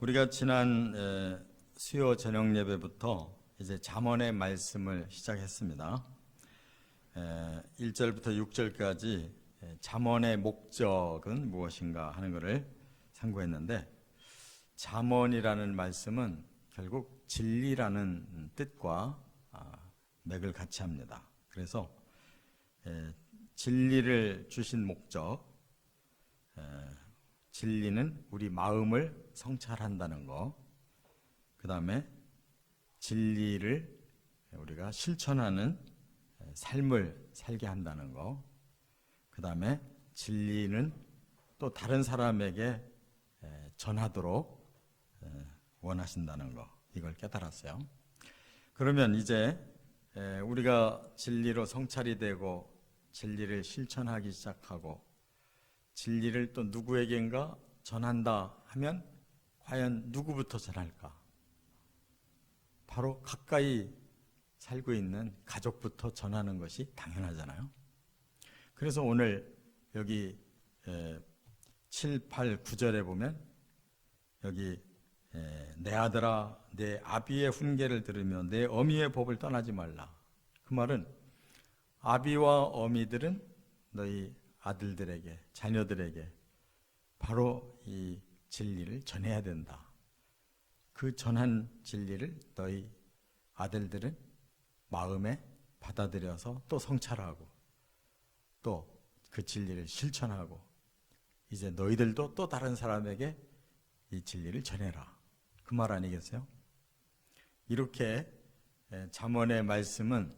우리가 지난 수요 저녁 예배부터 이제 잠언의 말씀을 시작했습니다. 1절부터 6절까지 잠언의 목적은 무엇인가 하는 것을 상고했는데, 잠언이라는 말씀은 결국 진리라는 뜻과 맥을 같이 합니다. 그래서 진리를 주신 목적, 진리는 우리 마음을 성찰한다는 거, 그 다음에 진리를 우리가 실천하는 삶을 살게 한다는 거, 그 다음에 진리는 또 다른 사람에게 전하도록 원하신다는 거, 이걸 깨달았어요. 그러면 이제 우리가 진리로 성찰이 되고 진리를 실천하기 시작하고 진리를 또 누구에겐가 전한다 하면 과연 누구부터 전할까? 바로 가까이 살고 있는 가족부터 전하는 것이 당연하잖아요. 그래서 오늘 여기 7, 8, 9절에 보면 여기 내 아들아 내 아비의 훈계를 들으며 내 어미의 법을 떠나지 말라. 그 말은 아비와 어미들은 너희 아들들에게, 자녀들에게 바로 이 진리를 전해야 된다. 그 전한 진리를 너희 아들들은 마음에 받아들여서 또 성찰하고 또 그 진리를 실천하고 이제 너희들도 또 다른 사람에게 이 진리를 전해라. 그 말 아니겠어요? 이렇게 잠언의 말씀은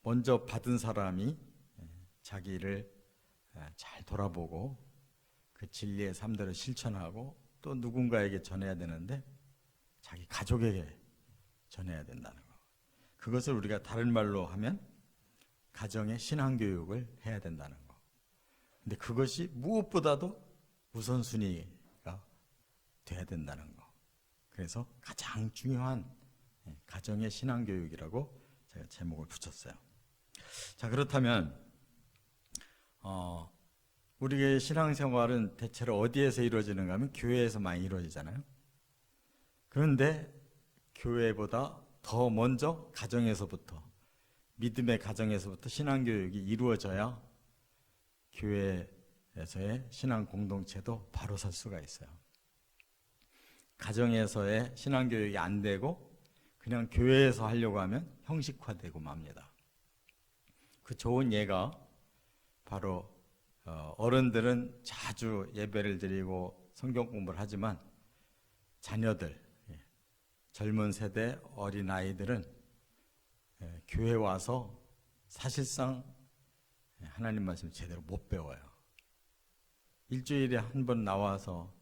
먼저 받은 사람이 자기를 잘 돌아보고 그 진리의 삶대로 실천하고 또 누군가에게 전해야 되는데 자기 가족에게 전해야 된다는 거. 그것을 우리가 다른 말로 하면 가정의 신앙교육을 해야 된다는 거. 근데 그것이 무엇보다도 우선순위가 돼야 된다는 거. 그래서 가장 중요한 가정의 신앙교육이라고 제가 제목을 붙였어요. 자, 그렇다면 우리의 신앙생활은 대체로 어디에서 이루어지는가 하면 교회에서 많이 이루어지잖아요. 그런데 교회보다 더 먼저 가정에서부터, 믿음의 가정에서부터 신앙교육이 이루어져야 교회에서의 신앙 공동체도 바로 설 수가 있어요. 가정에서의 신앙교육이 안 되고 그냥 교회에서 하려고 하면 형식화되고 맙니다. 그 좋은 예가 바로 어른들은 자주 예배를 드리고 성경 공부를 하지만 자녀들, 젊은 세대 어린아이들은 교회 와서 사실상 하나님 말씀 제대로 못 배워요. 일주일에 한 번 나와서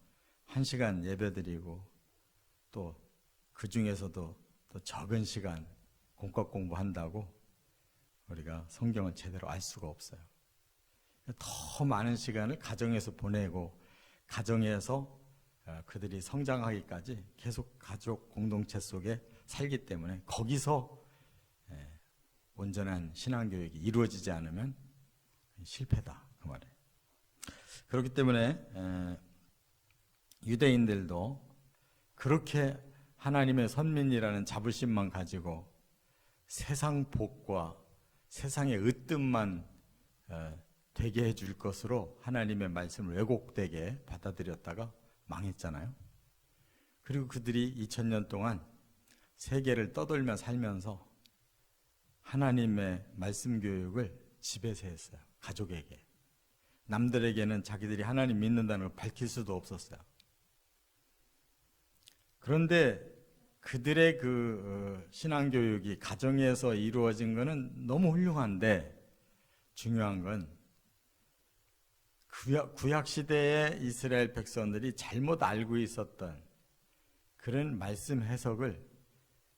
1시간 예배 드리고 또 그 중에서도 또 적은 시간 공과 공부한다고 우리가 성경을 제대로 알 수가 없어요. 더 많은 시간을 가정에서 보내고 가정에서 그들이 성장하기까지 계속 가족 공동체 속에 살기 때문에 거기서 온전한 신앙교육이 이루어지지 않으면 실패다, 그 말이에요. 그렇기 때문에 유대인들도 그렇게 하나님의 선민이라는 자부심만 가지고 세상 복과 세상의 으뜸만 되게 해줄 것으로 하나님의 말씀을 왜곡되게 받아들였다가 망했잖아요. 그리고 그들이 2000년 동안 세계를 떠돌며 살면서 하나님의 말씀 교육을 집에서 했어요. 가족에게. 남들에게는 자기들이 하나님 믿는다는 걸 밝힐 수도 없었어요. 그런데 그들의 그 신앙교육이 가정에서 이루어진 것은 너무 훌륭한데 중요한 건 구약시대의 이스라엘 백성들이 잘못 알고 있었던 그런 말씀 해석을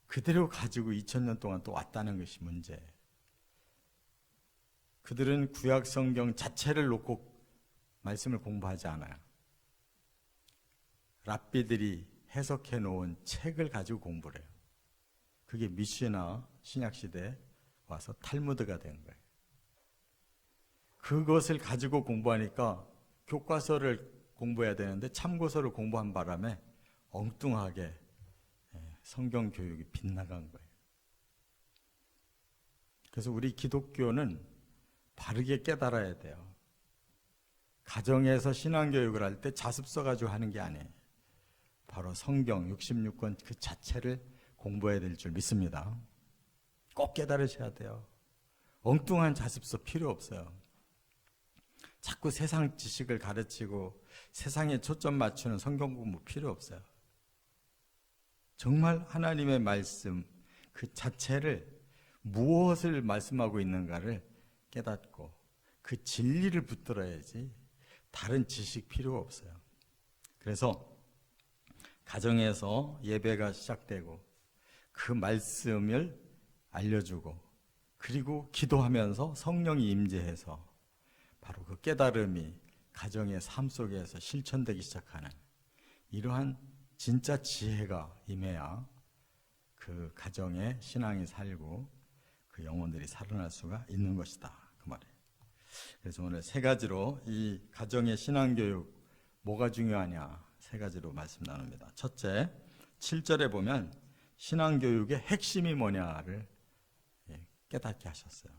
그대로 가지고 2000년 동안 또 왔다는 것이 문제예요. 그들은 구약 성경 자체를 놓고 말씀을 공부하지 않아요. 랍비들이 해석해 놓은 책을 가지고 공부를 해요. 그게 미시나 신약시대에 와서 탈무드가 된 거예요. 그것을 가지고 공부하니까 교과서를 공부해야 되는데 참고서를 공부한 바람에 엉뚱하게 성경 교육이 빗나간 거예요. 그래서 우리 기독교는 바르게 깨달아야 돼요. 가정에서 신앙교육을 할 때 자습서 가지고 하는 게 아니에요. 바로 성경 66권 그 자체를 공부해야 될 줄 믿습니다. 꼭 깨달으셔야 돼요. 엉뚱한 자습서 필요 없어요. 자꾸 세상 지식을 가르치고 세상에 초점 맞추는 성경 공부 필요 없어요. 정말 하나님의 말씀 그 자체를 무엇을 말씀하고 있는가를 깨닫고 그 진리를 붙들어야지 다른 지식 필요가 없어요. 그래서 가정에서 예배가 시작되고 그 말씀을 알려주고 그리고 기도하면서 성령이 임재해서 바로 그 깨달음이 가정의 삶 속에서 실천되기 시작하는 이러한 진짜 지혜가 임해야 그 가정의 신앙이 살고 그 영혼들이 살아날 수가 있는 것이다. 그 말이에요. 그래서 오늘 세 가지로 이 가정의 신앙교육 뭐가 중요하냐 세 가지로 말씀 나눕니다. 첫째, 7절에 보면 신앙교육의 핵심이 뭐냐를 깨닫게 하셨어요.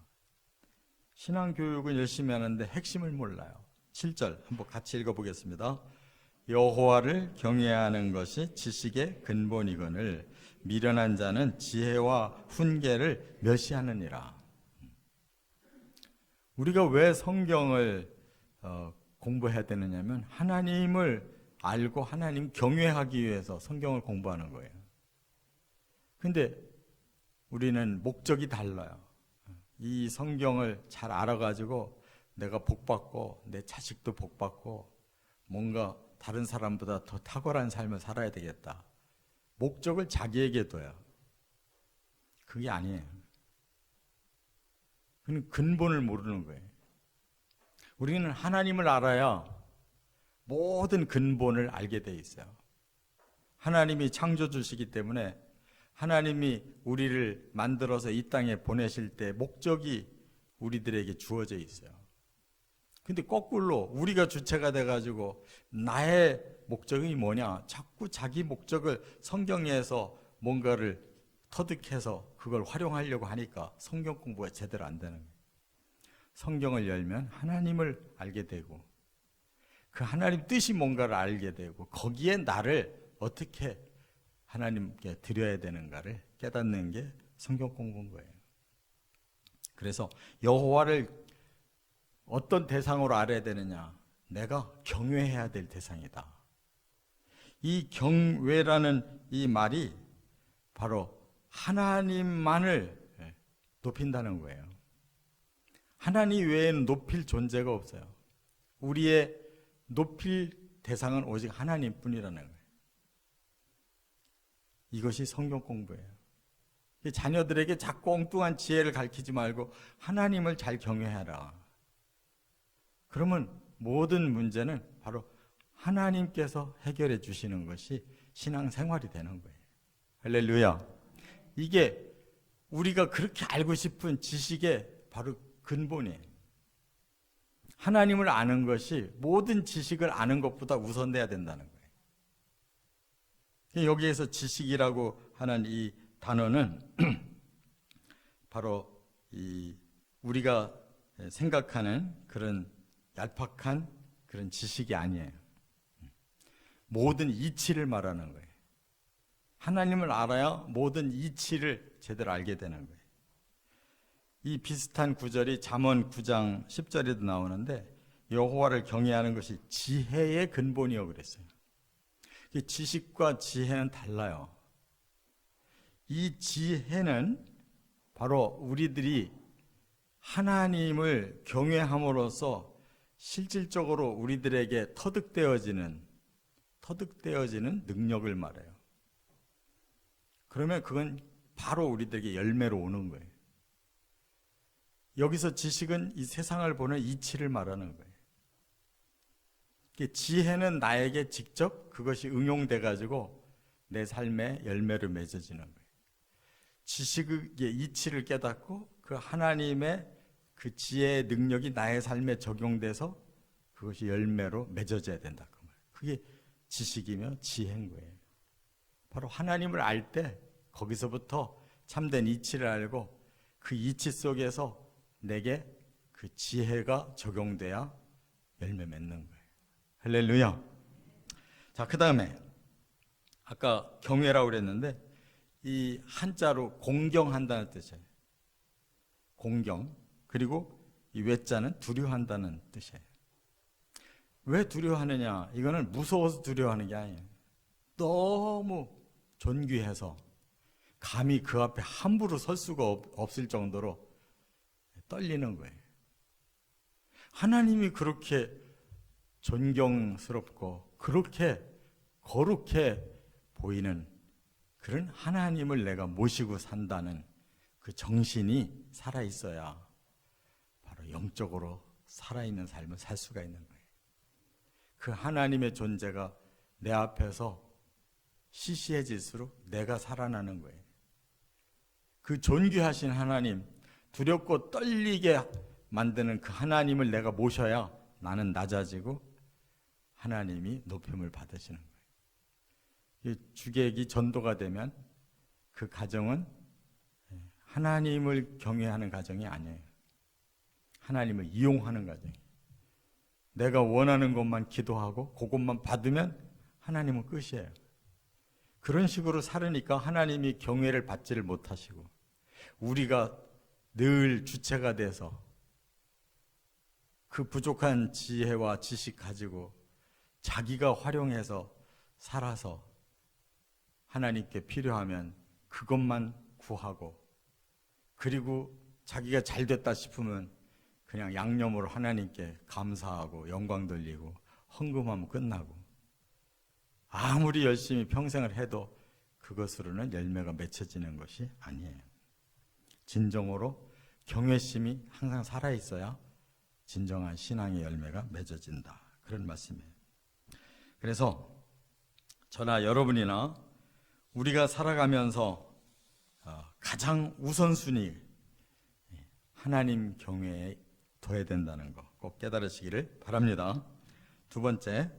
신앙교육은 열심히 하는데 핵심을 몰라요. 7절 한번 같이 읽어보겠습니다. 여호와를 경외하는 것이 지식의 근본이거늘 미련한 자는 지혜와 훈계를 멸시하느니라. 우리가 왜 성경을 공부해야 되느냐면 하나님을 알고 하나님 경외하기 위해서 성경을 공부하는 거예요. 근데 우리는 목적이 달라요. 이 성경을 잘 알아가지고 내가 복받고 내 자식도 복받고 뭔가 다른 사람보다 더 탁월한 삶을 살아야 되겠다. 목적을 자기에게 둬요. 그게 아니에요. 그는 근본을 모르는 거예요. 우리는 하나님을 알아야 모든 근본을 알게 돼 있어요. 하나님이 창조주시기 때문에 하나님이 우리를 만들어서 이 땅에 보내실 때 목적이 우리들에게 주어져 있어요. 근데 거꾸로 우리가 주체가 돼가지고 나의 목적이 뭐냐 자꾸 자기 목적을 성경에서 뭔가를 터득해서 그걸 활용하려고 하니까 성경 공부가 제대로 안 되는 거예요. 성경을 열면 하나님을 알게 되고 그 하나님 뜻이 뭔가를 알게 되고 거기에 나를 어떻게 하나님께 드려야 되는가를 깨닫는 게 성경 공부인 거예요. 그래서 여호와를 어떤 대상으로 알아야 되느냐? 내가 경외해야 될 대상이다. 이 경외라는 이 말이 바로 하나님만을 높인다는 거예요. 하나님 외에는 높일 존재가 없어요. 우리의 높일 대상은 오직 하나님뿐이라는 거예요. 이것이 성경 공부예요. 자녀들에게 자꾸 엉뚱한 지혜를 가르치지 말고 하나님을 잘 경외하라. 그러면 모든 문제는 바로 하나님께서 해결해 주시는 것이 신앙생활이 되는 거예요. 할렐루야. 이게 우리가 그렇게 알고 싶은 지식의 바로 근본이에요. 하나님을 아는 것이 모든 지식을 아는 것보다 우선돼야 된다는 거예요. 여기에서 지식이라고 하는 이 단어는 바로 우리가 생각하는 그런 얄팍한 그런 지식이 아니에요. 모든 이치를 말하는 거예요. 하나님을 알아야 모든 이치를 제대로 알게 되는 거예요. 이 비슷한 구절이 잠언 9장 10절에도 나오는데 여호와를 경외하는 것이 지혜의 근본이요 그랬어요. 지식과 지혜는 달라요. 이 지혜는 바로 우리들이 하나님을 경외함으로써 실질적으로 우리들에게 터득되어지는 능력을 말해요. 그러면 그건 바로 우리들에게 열매로 오는 거예요. 여기서 지식은 이 세상을 보는 이치를 말하는 거예요. 지혜는 나에게 직접 그것이 응용돼 가지고 내 삶의 열매를 맺어지는 거예요. 지식의 이치를 깨닫고 그 하나님의 그 지혜의 능력이 나의 삶에 적용돼서 그것이 열매로 맺어져야 된다 그 말이에요. 그게 지식이며 지혜인 거예요. 바로 하나님을 알 때 거기서부터 참된 이치를 알고 그 이치 속에서 내게 그 지혜가 적용돼야 열매 맺는 거예요. 할렐루야. 자, 그 다음에 아까 경외라고 그랬는데 이 한자로 공경한다는 뜻이에요. 공경. 그리고 이 외자는 두려워한다는 뜻이에요. 왜 두려워하느냐? 이거는 무서워서 두려워하는 게 아니에요. 너무 존귀해서 감히 그 앞에 함부로 설 수가 없을 정도로 떨리는 거예요. 하나님이 그렇게 존경스럽고 그렇게 거룩해 보이는 그런 하나님을 내가 모시고 산다는 그 정신이 살아있어야 바로 영적으로 살아있는 삶을 살 수가 있는 거예요. 그 하나님의 존재가 내 앞에서 시시해질수록 내가 살아나는 거예요. 그 존귀하신 하나님, 두렵고 떨리게 만드는 그 하나님을 내가 모셔야 나는 낮아지고 하나님이 높임을 받으시는 거예요. 주객이 전도가 되면 그 가정은 하나님을 경외하는 가정이 아니에요. 하나님을 이용하는 가정이에요. 내가 원하는 것만 기도하고 그것만 받으면 하나님은 끝이에요. 그런 식으로 살으니까 하나님이 경외를 받지를 못하시고 우리가 늘 주체가 돼서 그 부족한 지혜와 지식 가지고 자기가 활용해서 살아서 하나님께 필요하면 그것만 구하고 그리고 자기가 잘 됐다 싶으면 그냥 양념으로 하나님께 감사하고 영광 돌리고 헌금하면 끝나고 아무리 열심히 평생을 해도 그것으로는 열매가 맺혀지는 것이 아니에요. 진정으로 경외심이 항상 살아있어야 진정한 신앙의 열매가 맺어진다. 그런 말씀이에요. 그래서 저나 여러분이나 우리가 살아가면서 가장 우선순위 하나님 경외에 둬야 된다는 거 꼭 깨달으시기를 바랍니다. 두 번째,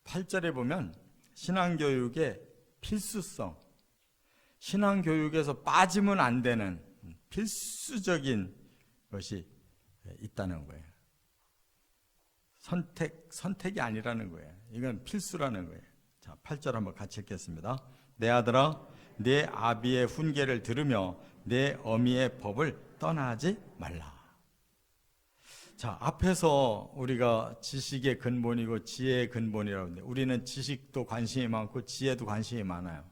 8절에 보면 신앙교육의 필수성, 신앙교육에서 빠지면 안 되는 필수적인 것이 있다는 거예요. 선택이 아니라는 거예요. 이건 필수라는 거예요. 자, 8절 한번 같이 읽겠습니다. 내 아들아, 내 아비의 훈계를 들으며 내 어미의 법을 떠나지 말라. 자, 앞에서 우리가 지식의 근본이고 지혜의 근본이라고 하는데 우리는 지식도 관심이 많고 지혜도 관심이 많아요.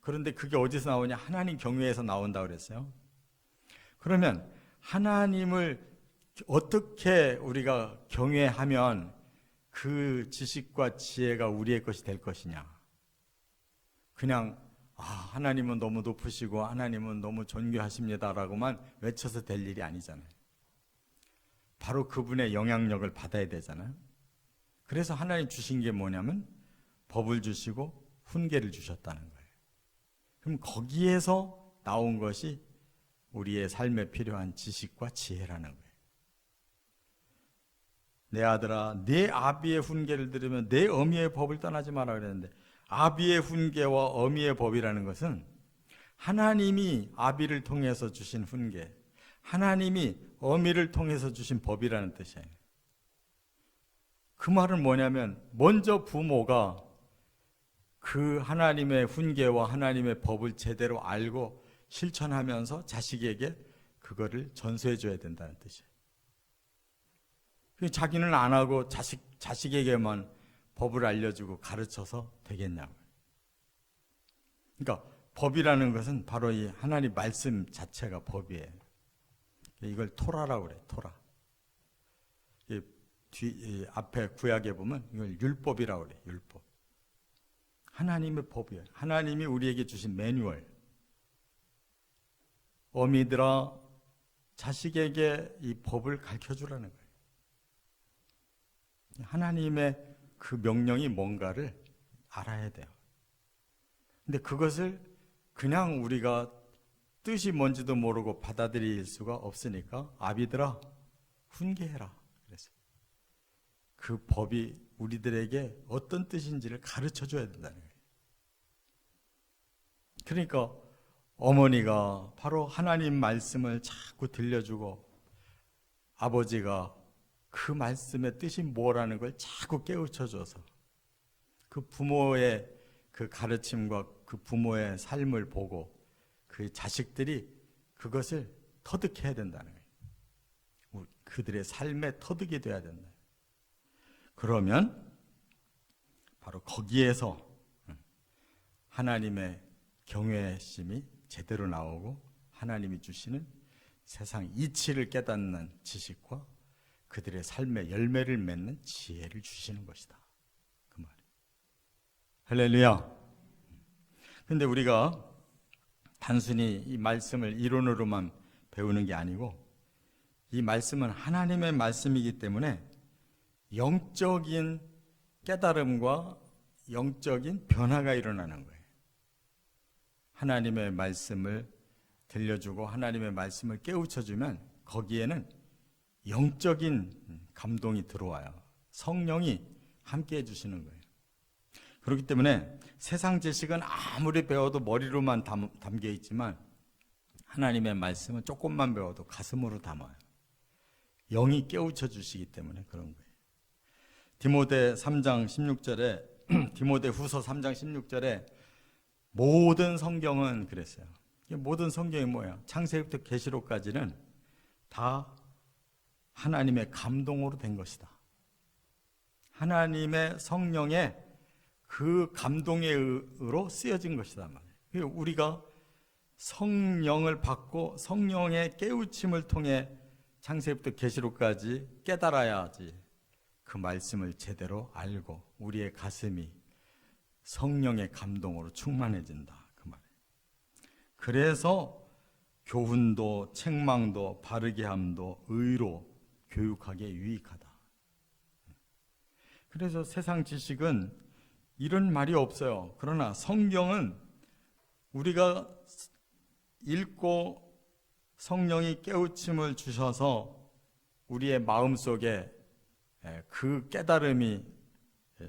그런데 그게 어디서 나오냐? 하나님 경외에서 나온다고 그랬어요. 그러면 하나님을 어떻게 우리가 경외하면 그 지식과 지혜가 우리의 것이 될 것이냐? 그냥 하나님은 너무 높으시고 하나님은 너무 존귀하십니다라고만 외쳐서 될 일이 아니잖아요. 바로 그분의 영향력을 받아야 되잖아요. 그래서 하나님 주신 게 뭐냐면 법을 주시고 훈계를 주셨다는 거예요. 그럼 거기에서 나온 것이 우리의 삶에 필요한 지식과 지혜라는 거예요. 내 아들아, 내 아비의 훈계를 들으면 내 어미의 법을 떠나지 마라 그랬는데 아비의 훈계와 어미의 법이라는 것은 하나님이 아비를 통해서 주신 훈계, 하나님이 어미를 통해서 주신 법이라는 뜻이에요. 그 말은 뭐냐면 먼저 부모가 그 하나님의 훈계와 하나님의 법을 제대로 알고 실천하면서 자식에게 그거를 전수해 줘야 된다는 뜻이에요. 자기는 안 하고 자식에게만 법을 알려주고 가르쳐서 되겠냐고요. 그러니까 법이라는 것은 바로 이 하나님 말씀 자체가 법이에요. 이걸 토라라고 그래요. 토라. 앞에 구약에 보면 이걸 율법이라고 그래요. 율법. 하나님의 법이에요. 하나님이 우리에게 주신 매뉴얼. 어미들아, 자식에게 이 법을 가르쳐주라는 거예요. 하나님의 그 명령이 뭔가를 알아야 돼요. 근데 그것을 그냥 우리가 뜻이 뭔지도 모르고 받아들일 수가 없으니까 아비들아 훈계해라 그랬어요. 그 법이 우리들에게 어떤 뜻인지를 가르쳐 줘야 된다는 거예요. 그러니까 어머니가 바로 하나님 말씀을 자꾸 들려주고 아버지가 그 말씀의 뜻이 뭐라는 걸 자꾸 깨우쳐줘서 그 부모의 그 가르침과 그 부모의 삶을 보고 그 자식들이 그것을 터득해야 된다는 거예요. 그들의 삶의 터득이 돼야 된다. 그러면 바로 거기에서 하나님의 경외심이 제대로 나오고 하나님이 주시는 세상 이치를 깨닫는 지식과 그들의 삶의 열매를 맺는 지혜를 주시는 것이다. 그 말이에요. 할렐루야. 근데 우리가 단순히 이 말씀을 이론으로만 배우는 게 아니고 이 말씀은 하나님의 말씀이기 때문에 영적인 깨달음과 영적인 변화가 일어나는 거예요. 하나님의 말씀을 들려주고 하나님의 말씀을 깨우쳐주면 거기에는 영적인 감동이 들어와요. 성령이 함께 해주시는 거예요. 그렇기 때문에 세상 지식은 아무리 배워도 머리로만 담겨 있지만 하나님의 말씀은 조금만 배워도 가슴으로 담아요. 영이 깨우쳐 주시기 때문에 그런 거예요. 디모데 3장 16절에 디모데 후서 3장 16절에 모든 성경은 그랬어요. 모든 성경이 뭐야? 창세기부터 계시록까지는 다 하나님의 감동으로 된 것이다. 하나님의 성령의 그 감동에 의로 쓰여진 것이다 말이에요. 우리가 성령을 받고 성령의 깨우침을 통해 창세기부터 계시록까지 깨달아야지 그 말씀을 제대로 알고 우리의 가슴이 성령의 감동으로 충만해진다 그 말이에요. 그래서 교훈도 책망도 바르게 함도 의로 교육하기에 유익하다. 그래서 세상 지식은 이런 말이 없어요. 그러나 성경은 우리가 읽고 성령이 깨우침을 주셔서 우리의 마음속에 그 깨달음이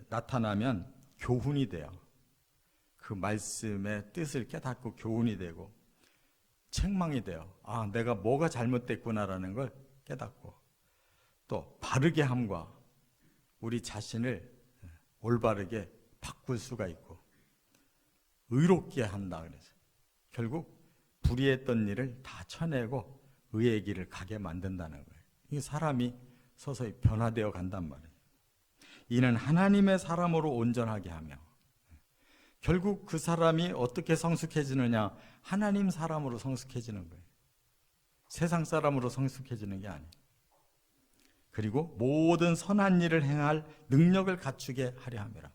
나타나면 교훈이 돼요. 그 말씀의 뜻을 깨닫고 교훈이 되고 책망이 돼요. 아, 내가 뭐가 잘못됐구나라는 걸 깨닫고 또 바르게 함과 우리 자신을 올바르게 바꿀 수가 있고 의롭게 한다. 그래서 결국 불의했던 일을 다 쳐내고 의의 길을 가게 만든다는 거예요. 이 사람이 서서히 변화되어 간단 말이에요. 이는 하나님의 사람으로 온전하게 하며 결국 그 사람이 어떻게 성숙해지느냐? 하나님 사람으로 성숙해지는 거예요. 세상 사람으로 성숙해지는 게 아니에요. 그리고 모든 선한 일을 행할 능력을 갖추게 하려 함이라.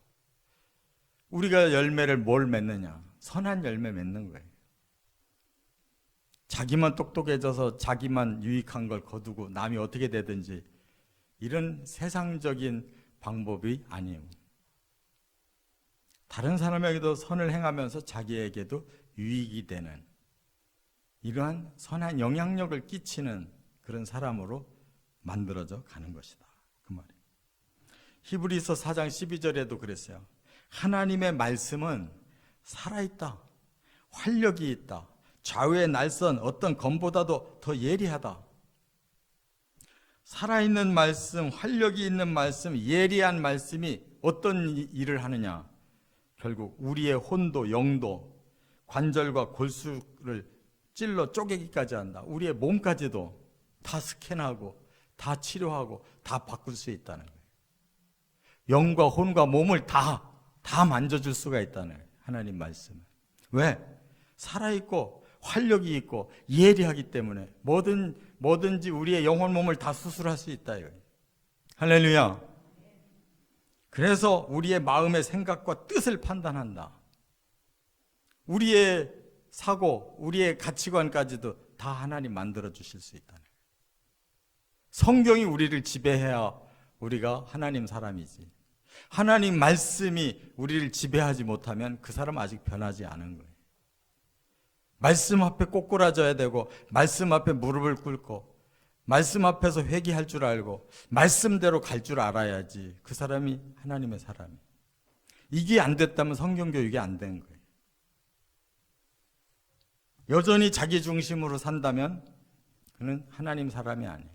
우리가 열매를 뭘 맺느냐? 선한 열매 맺는 거예요. 자기만 똑똑해져서 자기만 유익한 걸 거두고 남이 어떻게 되든지 이런 세상적인 방법이 아니에요. 다른 사람에게도 선을 행하면서 자기에게도 유익이 되는 이러한 선한 영향력을 끼치는 그런 사람으로 만들어져 가는 것이다. 그 말이에요. 히브리서 4장 12절에도 그랬어요. 하나님의 말씀은 살아있다. 활력이 있다. 좌우의 날선 어떤 검보다도 더 예리하다. 살아있는 말씀, 활력이 있는 말씀, 예리한 말씀이 어떤 일을 하느냐? 결국 우리의 혼도 영도 관절과 골수를 찔러 쪼개기까지 한다. 우리의 몸까지도 다 스캔하고 다 치료하고 다 바꿀 수 있다는 거예요. 영과 혼과 몸을 다 만져줄 수가 있다는 거예요. 하나님 말씀은. 왜? 살아있고 활력이 있고 예리하기 때문에 뭐든지 우리의 영혼 몸을 다 수술할 수 있다. 할렐루야. 그래서 우리의 마음의 생각과 뜻을 판단한다. 우리의 사고, 우리의 가치관까지도 다 하나님 만들어 주실 수 있다는 거예요. 성경이 우리를 지배해야 우리가 하나님 사람이지. 하나님 말씀이 우리를 지배하지 못하면 그 사람 아직 변하지 않은 거예요. 말씀 앞에 꼬꾸라져야 되고 말씀 앞에 무릎을 꿇고 말씀 앞에서 회개할 줄 알고 말씀대로 갈 줄 알아야지 그 사람이 하나님의 사람이. 이게 안 됐다면 성경 교육이 안 된 거예요. 여전히 자기 중심으로 산다면 그는 하나님 사람이 아니에요.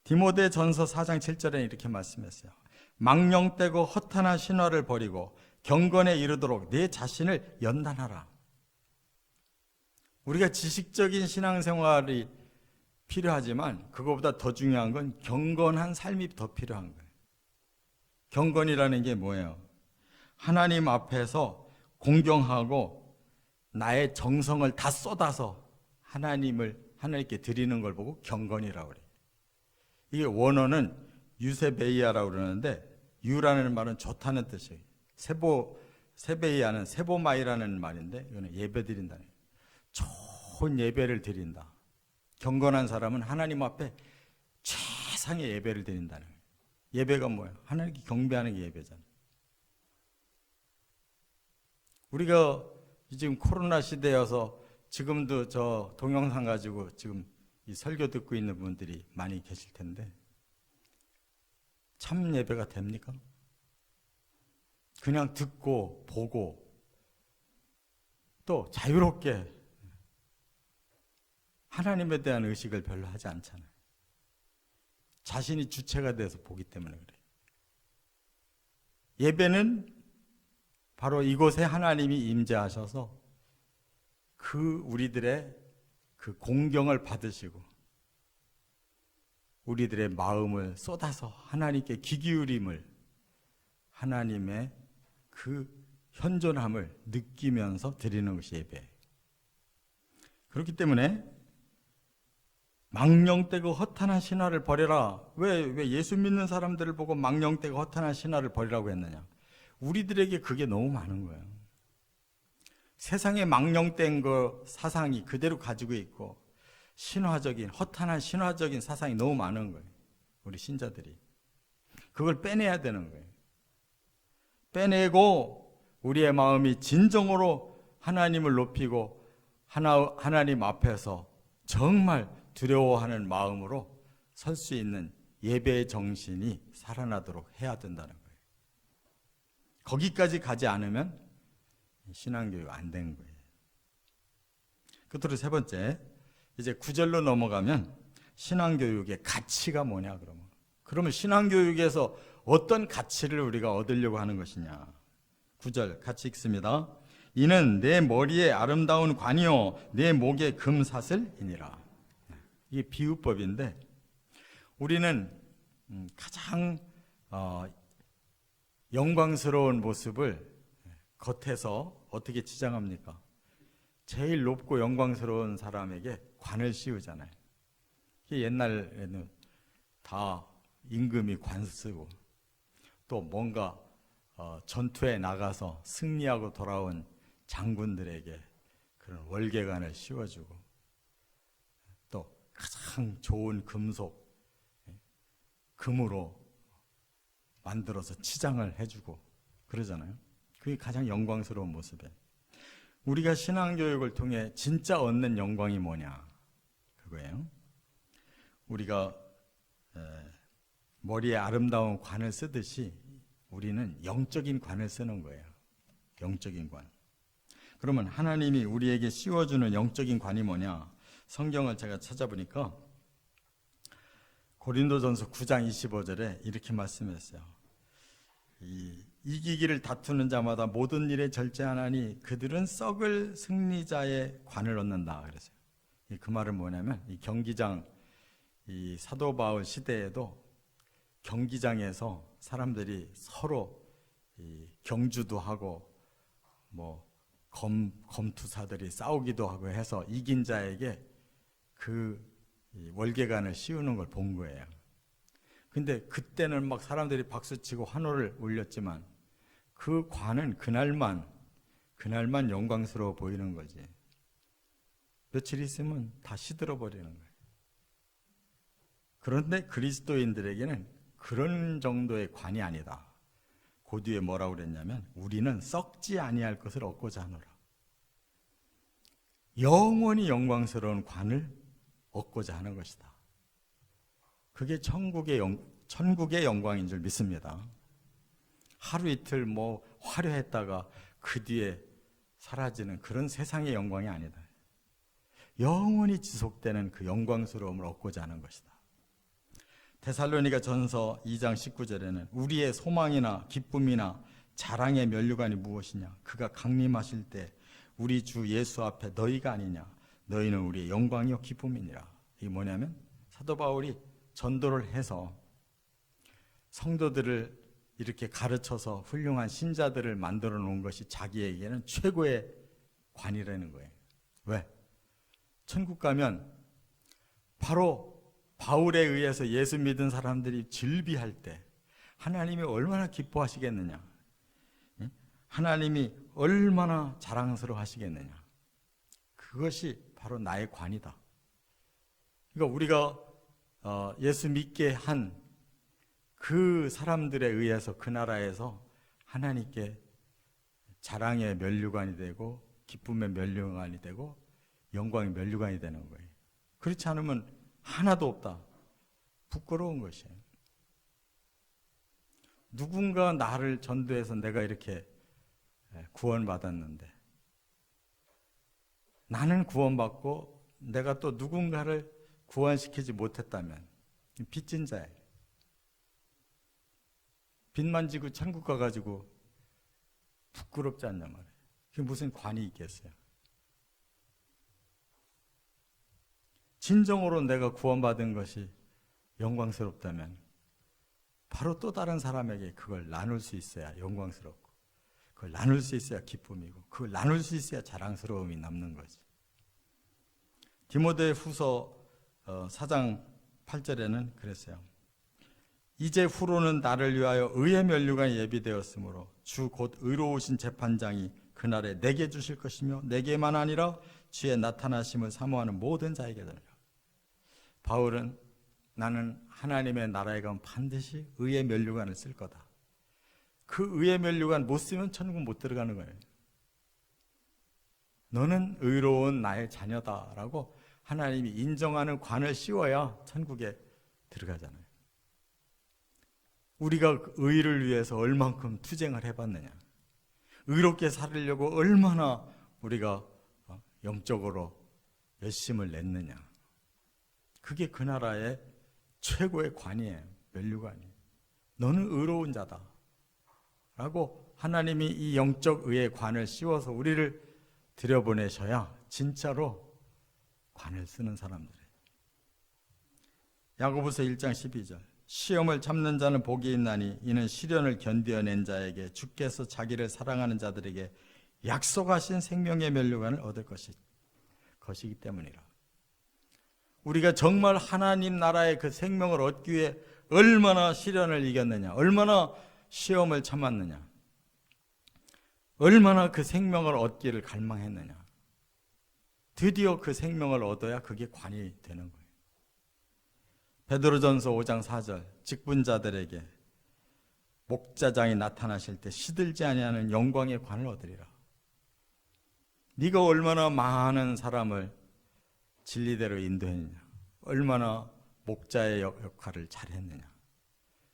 디모데전서 4장 7절에 이렇게 말씀했어요. 망령되고 허탄한 신화를 버리고 경건에 이르도록 내 자신을 연단하라. 우리가 지식적인 신앙생활이 필요하지만 그것보다 더 중요한 건 경건한 삶이 더 필요한 거예요. 경건이라는 게 뭐예요? 하나님 앞에서 공경하고 나의 정성을 다 쏟아서 하나님께 드리는 걸 보고 경건이라고 그래요. 이게 원어는 유세베이아라고 그러는데 유라는 말은 좋다는 뜻이에요. 세베이아는 세보마이라는 말인데 이거는 예배 드린다는 거예요. 좋은 예배를 드린다. 경건한 사람은 하나님 앞에 최상의 예배를 드린다는 거예요. 예배가 뭐예요? 하나님께 경배하는 게 예배잖아요. 우리가 지금 코로나 시대여서 지금도 저 동영상 가지고 지금 이 설교 듣고 있는 분들이 많이 계실 텐데 참 예배가 됩니까? 그냥 듣고 보고 또 자유롭게 하나님에 대한 의식을 별로 하지 않잖아요. 자신이 주체가 돼서 보기 때문에 그래요. 예배는 바로 이곳에 하나님이 임재하셔서 우리들의 그 공경을 받으시고 우리들의 마음을 쏟아서 하나님께 귀 기울임을 하나님의 그 현존함을 느끼면서 드리는 것이 예배예요. 그렇기 때문에 망령되고 허탄한 신화를 버려라. 왜 예수 믿는 사람들을 보고 망령되고 허탄한 신화를 버리라고 했느냐? 우리들에게 그게 너무 많은 거예요. 세상에 망령된 사상이 그대로 가지고 있고 허탄한 신화적인 사상이 너무 많은 거예요. 우리 신자들이. 그걸 빼내야 되는 거예요. 빼내고 우리의 마음이 진정으로 하나님을 높이고 하나님 앞에서 정말 두려워하는 마음으로 설 수 있는 예배의 정신이 살아나도록 해야 된다는 거예요. 거기까지 가지 않으면 신앙교육 안 된 거예요. 끝으로 세 번째, 이제 9절로 넘어가면 신앙교육의 가치가 뭐냐 그러면 신앙교육에서 어떤 가치를 우리가 얻으려고 하는 것이냐. 9절 같이 읽습니다. 이는 내 머리에 아름다운 관이요 내 목에 금사슬이니라. 이게 비유법인데 우리는 가장 영광스러운 모습을 겉에서 어떻게 치장합니까? 제일 높고 영광스러운 사람에게 관을 씌우잖아요. 옛날에는 다 임금이 관 쓰고 또 뭔가 전투에 나가서 승리하고 돌아온 장군들에게 그런 월계관을 씌워주고 또 가장 좋은 금으로 만들어서 치장을 해주고 그러잖아요. 그게 가장 영광스러운 모습이에요. 우리가 신앙교육을 통해 진짜 얻는 영광이 뭐냐? 그거예요. 우리가 머리에 아름다운 관을 쓰듯이 우리는 영적인 관을 쓰는 거예요. 영적인 관. 그러면 하나님이 우리에게 씌워주는 영적인 관이 뭐냐? 성경을 제가 찾아보니까 고린도전서 9장 25절에 이렇게 말씀했어요. 이기기를 다투는 자마다 모든 일에 절제하나니 그들은 썩을 승리자의 관을 얻는다 그랬어요. 그 말은 뭐냐면 이 경기장, 이 사도 바울 시대에도 경기장에서 사람들이 서로 경주도 하고 검투사들이 싸우기도 하고 해서 이긴 자에게 그 월계관을 씌우는 걸 본 거예요. 근데 그때는 막 사람들이 박수치고 환호를 올렸지만 그 관은 그날만 영광스러워 보이는 거지. 며칠 있으면 다 시들어 버리는 거예요. 그런데 그리스도인들에게는 그런 정도의 관이 아니다. 그 뒤에 뭐라고 그랬냐면 우리는 썩지 아니할 것을 얻고자 하노라. 영원히 영광스러운 관을 얻고자 하는 것이다. 그게 천국의 영광인 줄 믿습니다. 하루 이틀 화려했다가 그 뒤에 사라지는 그런 세상의 영광이 아니다. 영원히 지속되는 그 영광스러움을 얻고자 하는 것이다. 데살로니가 전서 2장 19절에는 우리의 소망이나 기쁨이나 자랑의 면류관이 무엇이냐? 그가 강림하실 때 우리 주 예수 앞에 너희가 아니냐? 너희는 우리의 영광이요 기쁨이니라. 이게 뭐냐면 사도 바울이 전도를 해서 성도들을 이렇게 가르쳐서 훌륭한 신자들을 만들어 놓은 것이 자기에게는 최고의 관이라는 거예요. 왜? 천국 가면 바로 바울에 의해서 예수 믿은 사람들이 즐비할 때 하나님이 얼마나 기뻐하시겠느냐, 하나님이 얼마나 자랑스러워 하시겠느냐, 그것이 바로 나의 관이다. 그러니까 우리가 예수 믿게 한 그 사람들에 의해서 그 나라에서 하나님께 자랑의 면류관이 되고 기쁨의 면류관이 되고 영광의 면류관이 되는 거예요. 그렇지 않으면 하나도 없다. 부끄러운 것이에요. 누군가 나를 전도해서 내가 이렇게 구원받았는데 나는 구원받고 내가 또 누군가를 구원시키지 못했다면 빚진 자예요. 빚만 지고 천국 가가지고 부끄럽지 않냐 말이에요. 그게 무슨 관이 있겠어요. 진정으로 내가 구원받은 것이 영광스럽다면 바로 또 다른 사람에게 그걸 나눌 수 있어야 영광스럽고, 그걸 나눌 수 있어야 기쁨이고, 그걸 나눌 수 있어야 자랑스러움이 남는 거지. 디모데 후서 4장 8절에는 그랬어요. 이제 후로는 나를 위하여 의의 면류관이 예비되었으므로 주 곧 의로우신 재판장이 그날에 내게 주실 것이며 내게만 아니라 주의 나타나심을 사모하는 모든 자에게 되리라. 바울은 나는 하나님의 나라에 가면 반드시 의의 면류관을 쓸 거다. 그 의의 면류관 못 쓰면 천국 못 들어가는 거예요. 너는 의로운 나의 자녀다라고 하나님이 인정하는 관을 씌워야 천국에 들어가잖아요. 우리가 의를 위해서 얼만큼 투쟁을 해봤느냐, 의롭게 살으려고 얼마나 우리가 영적으로 열심을 냈느냐, 그게 그 나라의 최고의 관이에요. 면류관이에요. 너는 의로운 자다 라고 하나님이 이 영적 의의 관을 씌워서 우리를 들여보내셔야 진짜로 관을 쓰는 사람들이에요. 야고보서 1장 12절 시험을 참는 자는 복이 있나니 이는 시련을 견디어낸 자에게 주께서 자기를 사랑하는 자들에게 약속하신 생명의 면류관을 얻을 것이기 때문이라. 우리가 정말 하나님 나라의 그 생명을 얻기 위해 얼마나 시련을 이겼느냐, 얼마나 시험을 참았느냐, 얼마나 그 생명을 얻기를 갈망했느냐, 드디어 그 생명을 얻어야 그게 관이 되는 거예요. 베드로전서 5장 4절 직분자들에게 목자장이 나타나실 때 시들지 아니하는 영광의 관을 얻으리라. 네가 얼마나 많은 사람을 진리대로 인도했느냐, 얼마나 목자의 역할을 잘했느냐,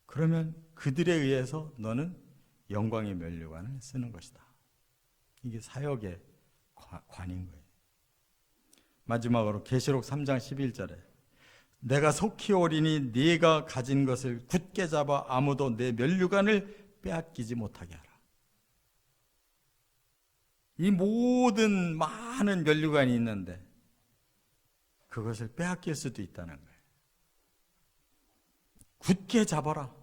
그러면 그들에 의해서 너는 영광의 면류관을 쓰는 것이다. 이게 사역의 관인 거예요. 마지막으로 계시록 3장 11절에 내가 속히 오리니 네가 가진 것을 굳게 잡아 아무도 내 면류관을 빼앗기지 못하게 하라. 이 모든 많은 면류관이 있는데 그것을 빼앗길 수도 있다는 거예요. 굳게 잡아라.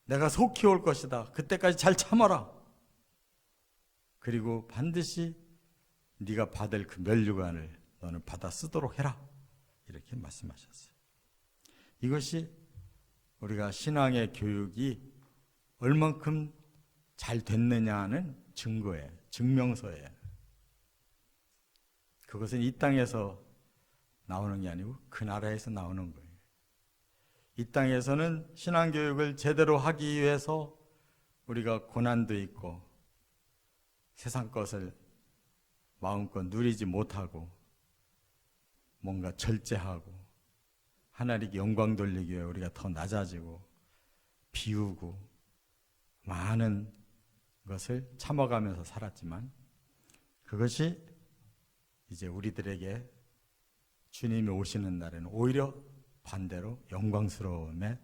내가 속히 올 것이다. 그때까지 잘 참아라. 그리고 반드시 네가 받을 그 면류관을 너는 받아 쓰도록 해라. 이렇게 말씀하셨어요. 이것이 우리가 신앙의 교육이 얼만큼 잘 됐느냐는 증거예요. 증명서예요. 그것은 이 땅에서 나오는 게 아니고 그 나라에서 나오는 거예요. 이 땅에서는 신앙교육을 제대로 하기 위해서 우리가 고난도 있고 세상 것을 마음껏 누리지 못하고 뭔가 절제하고 하나님께 영광 돌리기 위해 우리가 더 낮아지고 비우고 많은 것을 참아가면서 살았지만 그것이 이제 우리들에게 주님이 오시는 날에는 오히려 반대로 영광스러움에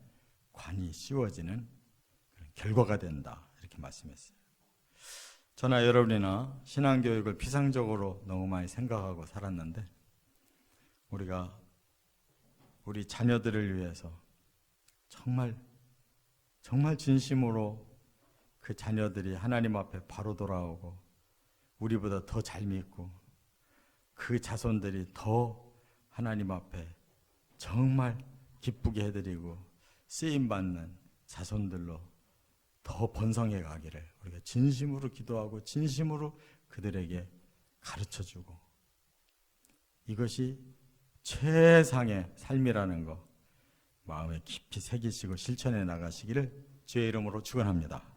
관이 씌워지는 그런 결과가 된다, 이렇게 말씀했어요. 저나 여러분이나 신앙교육을 피상적으로 너무 많이 생각하고 살았는데 우리가 우리 자녀들을 위해서 정말 진심으로 그 자녀들이 하나님 앞에 바로 돌아오고 우리보다 더 잘 믿고 그 자손들이 더 하나님 앞에 정말 기쁘게 해드리고 쓰임받는 자손들로 더 번성해 가기를 우리가 진심으로 기도하고 진심으로 그들에게 가르쳐주고, 이것이 최상의 삶이라는 거 마음에 깊이 새기시고 실천해 나가시기를 주의 이름으로 축원합니다.